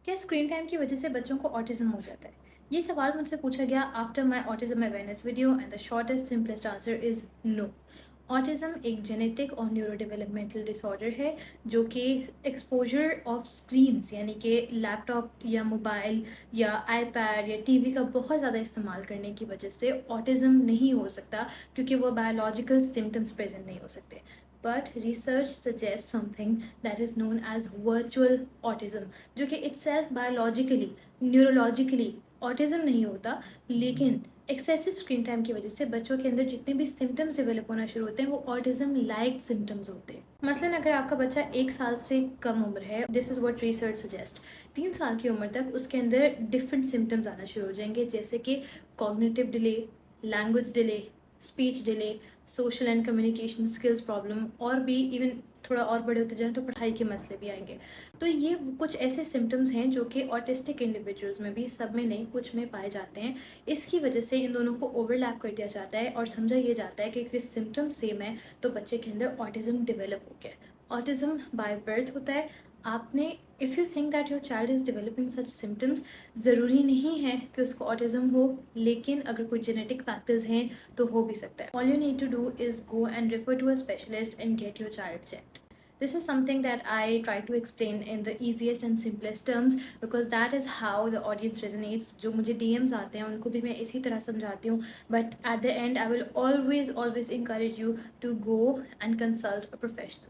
क्या screen time की वजह से बच्चों को ऑटिज्म हो जाता है? ये सवाल मुझसे पूछा गया after my autism awareness video and the shortest simplest answer is no. Autism एक जेनेटिक और न्यूरो डेवलपमेंटल डिसऑर्डर है जो कि एक्सपोजर ऑफ स्क्रीन्स यानी कि लैपटॉप या मोबाइल या आईपैड या टीवी का बहुत ज़्यादा इस्तेमाल करने की वजह से ऑटिज्म नहीं हो सकता, क्योंकि वो बायोलॉजिकल सिम्टम्स प्रेजेंट नहीं हो सकते। But research suggest something that is known as virtual autism, जो कि इट्सेल्फ बायोलॉजिकली न्यूरोलॉजिकली ऑटिज्म नहीं होता, लेकिन एक्सेसिव स्क्रीन टाइम की वजह से बच्चों के अंदर जितने भी सिम्टम्स डेवलप होना शुरू होते हैं वो ऑटिज्म लाइक सिम्टम्स होते हैं। मसलन अगर आपका बच्चा 1 साल से कम उम्र है, this is what research suggest, 3 साल की उम्र तक उसके अंदर डिफरेंट सिम्टम्स आना शुरू हो जाएंगे, जैसे कि cognitive delay, language delay, speech delay, social and communication skills problem, और भी इवन थोड़ा और बड़े होते जाएं तो पढ़ाई के मसले भी आएंगे। तो ये कुछ ऐसे सिम्टम्स हैं जो कि ऑटिस्टिक इंडिविजुअल्स में भी, सब में नहीं, कुछ में पाए जाते हैं। इसकी वजह से इन दोनों को ओवरलैप कर दिया जाता है और समझा ये जाता है कि सिम्टम्स सेम है तो बच्चे के अंदर ऑटिज्म डेवलप हो गया। ऑटिज्म बाय बर्थ होता है। आपने, if you think that your child is developing such symptoms, ज़रूरी नहीं है कि उसको ऑटिज्म हो, लेकिन अगर कोई जेनेटिक फैक्टर्स हैं तो हो भी सकता है। All you need to do is go and refer to a specialist and get your child checked. This is something that I try to explain in the easiest and simplest terms because that is how the audience resonates. जो मुझे DMs आते हैं उनको भी मैं इसी तरह समझाती हूँ, but at the end I will always encourage you to go and consult a professional.